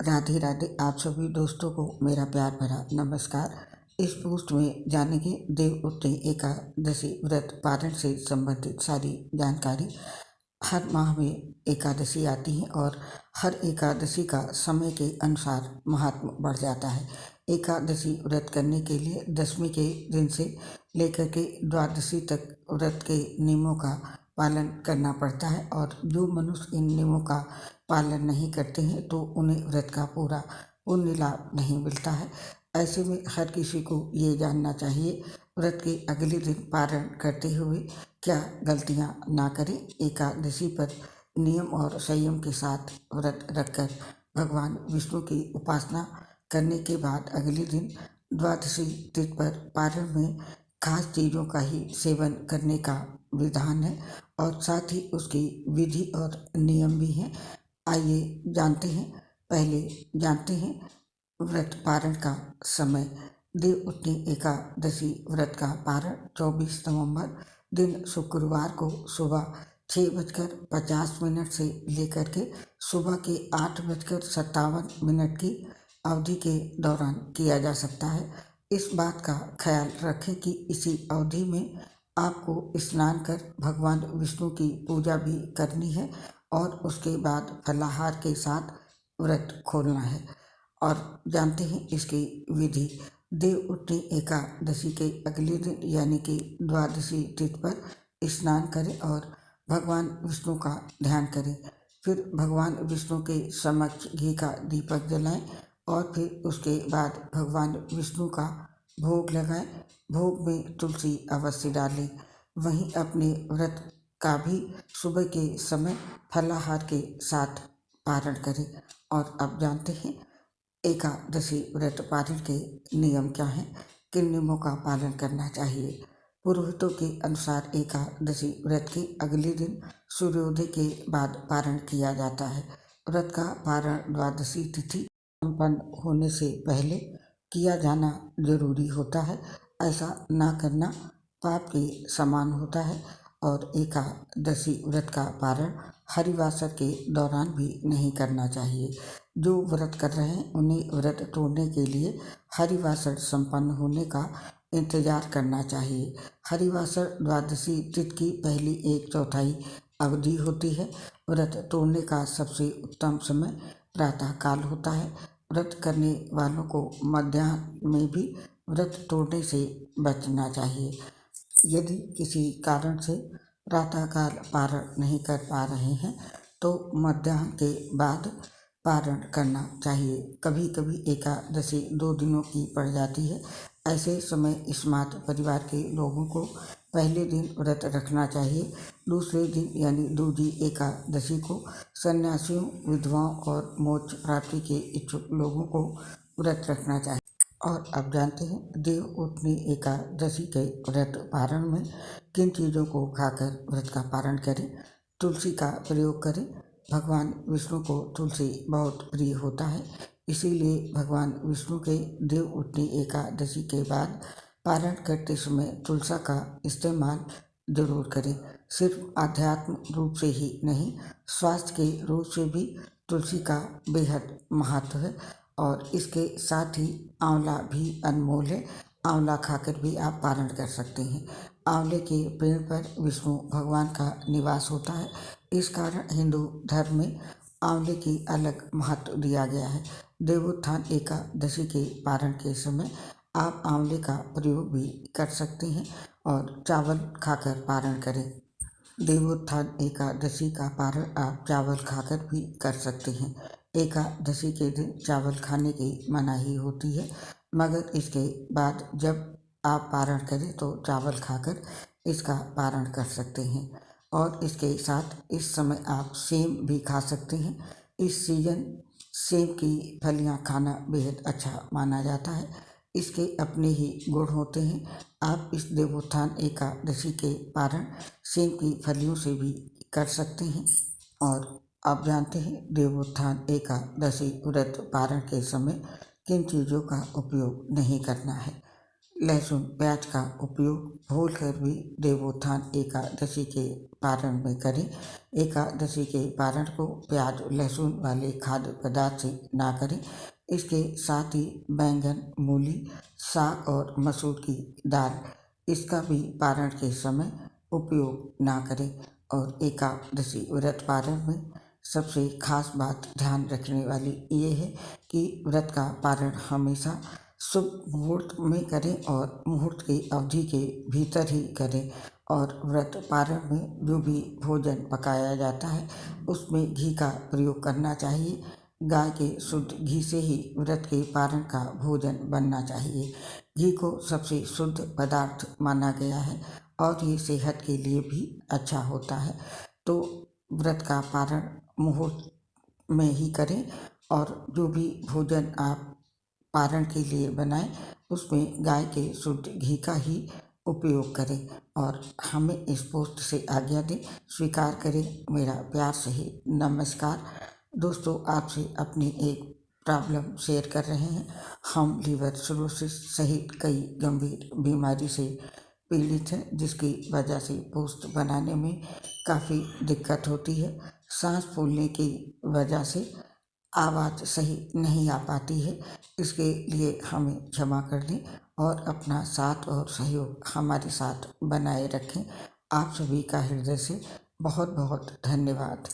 राधे राधे। आप सभी दोस्तों को मेरा प्यार भरा नमस्कार। इस पोस्ट में जानेंगे देवउठनी एकादशी व्रत पारण से संबंधित सारी जानकारी। हर माह में एकादशी आती है और हर एकादशी का समय के अनुसार महात्म बढ़ जाता है। एकादशी व्रत करने के लिए दशमी के दिन से लेकर के द्वादशी तक व्रत के नियमों का पालन करना पड़ता है और जो मनुष्य इन नियमों का पालन नहीं करते हैं तो उन्हें व्रत का पूरा पुण्य लाभ नहीं मिलता है। ऐसे में हर किसी को ये जानना चाहिए व्रत के अगले दिन पारण करते हुए क्या गलतियां ना करें। एकादशी पर नियम और संयम के साथ व्रत रखकर भगवान विष्णु की उपासना करने के बाद अगले दिन द्वादशी तिथि पर पारण में खास चीज़ों का ही सेवन करने का विधान है और साथ ही उसकी विधि और नियम भी हैं। आइए पहले जानते हैं व्रत पारण का समय। देवउठनी एकादशी व्रत का पारण 24 नवंबर दिन शुक्रवार को सुबह 6:50 से लेकर के सुबह के 8:57 की अवधि के दौरान किया जा सकता है। इस बात का ख्याल रखें कि इसी अवधि में आपको स्नान कर भगवान विष्णु की पूजा भी करनी है और उसके बाद फलाहार के साथ व्रत खोलना है। और जानते हैं इसकी विधि। देवउठनी एकादशी के अगले दिन यानी कि द्वादशी तिथि पर स्नान करें और भगवान विष्णु का ध्यान करें। फिर भगवान विष्णु के समक्ष घी का दीपक जलाएं और फिर उसके बाद भगवान विष्णु का भोग लगाएं। भोग में तुलसी अवश्य डालें। वहीं अपने व्रत का भी सुबह के समय फलाहार के साथ पारण करें। और अब जानते हैं एकादशी व्रत पारण के नियम क्या हैं, किन नियमों का पालन करना चाहिए। पुरोहितों के अनुसार एकादशी व्रत के अगले दिन सूर्योदय के बाद पारण किया जाता है। व्रत का पारण द्वादशी तिथि संपन्न होने से पहले किया जाना जरूरी होता है। ऐसा ना करना पाप के समान होता है। और एकादशी व्रत का पारण हरिवासर के दौरान भी नहीं करना चाहिए। जो व्रत कर रहे हैं उन्हें व्रत तोड़ने के लिए हरिवासर संपन्न होने का इंतजार करना चाहिए। हरिवासर द्वादशी तिथि की पहली 1/4 अवधि होती है। व्रत तोड़ने का सबसे उत्तम समय प्रातः काल होता है। व्रत करने वालों को मध्याह्न में भी व्रत तोड़ने से बचना चाहिए। यदि किसी कारण से प्रातःकाल पारण नहीं कर पा रहे हैं तो मध्याह्न के बाद पारण करना चाहिए। कभी कभी एकादशी 2 दिनों की पड़ जाती है। ऐसे समय स्मार्त परिवार के लोगों को पहले दिन व्रत रखना चाहिए। दूसरे दिन यानी दूजी एकादशी को सन्यासियों, विधवाओं और मोक्ष प्राप्ति के इच्छुक लोगों को व्रत रखना चाहिए। और अब जानते हैं देवउठनी एकादशी के व्रत पारण में किन चीज़ों को खाकर व्रत का पारण करें। तुलसी का प्रयोग करें। भगवान विष्णु को तुलसी बहुत प्रिय होता है, इसीलिए भगवान विष्णु के देवउठनी एकादशी के बाद पारण करते समय तुलसी का इस्तेमाल जरूर करें। सिर्फ आध्यात्म रूप से ही नहीं, स्वास्थ्य के रूप से भी तुलसी का बेहद महत्व है। और इसके साथ ही आंवला भी अनमोल है। आंवला खाकर भी आप पारण कर सकते हैं। आंवले के पेड़ पर विष्णु भगवान का निवास होता है। इस कारण हिंदू धर्म में आंवले की अलग महत्व दिया गया है। देवोत्थान एकादशी के पारण के समय आप आंवले का प्रयोग भी कर सकते हैं और चावल खाकर पारण करें। देवोत्थान एकादशी का पारण आप चावल खाकर भी कर सकते हैं। एकादशी के दिन चावल खाने की मनाही होती है, मगर इसके बाद जब आप पारण करें तो चावल खाकर इसका पारण कर सकते हैं। और इसके साथ इस समय आप सेम भी खा सकते हैं। इस सीजन सेब की फलियां खाना बेहद अच्छा माना जाता है। इसके अपने ही गुण होते हैं। आप इस देवोत्थान एकादशी के पारण सेब की फलियों से भी कर सकते हैं। और आप जानते हैं देवोत्थान एकादशी व्रत पारण के समय किन चीज़ों का उपयोग नहीं करना है। लहसुन प्याज का उपयोग भूल कर भी देवोत्थान एकादशी के पारण में करें। एकादशी के पारण को प्याज लहसुन वाले खाद्य पदार्थ से ना करें। इसके साथ ही बैंगन, मूली, साग और मसूर की दाल, इसका भी पारण के समय उपयोग ना करें। और एकादशी व्रत पारण में सबसे खास बात ध्यान रखने वाली ये है कि व्रत का पारण हमेशा शुभ मुहूर्त में करें और मुहूर्त की अवधि के भीतर ही करें। और व्रत पारण में जो भी भोजन पकाया जाता है उसमें घी का प्रयोग करना चाहिए। गाय के शुद्ध घी से ही व्रत के पारण का भोजन बनना चाहिए। घी को सबसे शुद्ध पदार्थ माना गया है और ये सेहत के लिए भी अच्छा होता है। तो व्रत का पारण मुहूर्त में ही करें और जो भी भोजन आप पारण के लिए बनाएं उसमें गाय के शुद्ध घी का ही उपयोग करें। और हमें इस पोस्ट से आज्ञा दें, स्वीकार करें मेरा प्यार सही नमस्कार। दोस्तों, आपसे अपनी एक प्रॉब्लम शेयर कर रहे हैं। हम लीवर सिरोसिस सहित कई गंभीर बीमारी से पीड़ित हैं, जिसकी वजह से पोस्ट बनाने में काफ़ी दिक्कत होती है। सांस फूलने की वजह से आवाज़ सही नहीं आ पाती है। इसके लिए हमें क्षमा कर दें और अपना साथ और सहयोग हमारे साथ बनाए रखें। आप सभी का हृदय से बहुत बहुत धन्यवाद।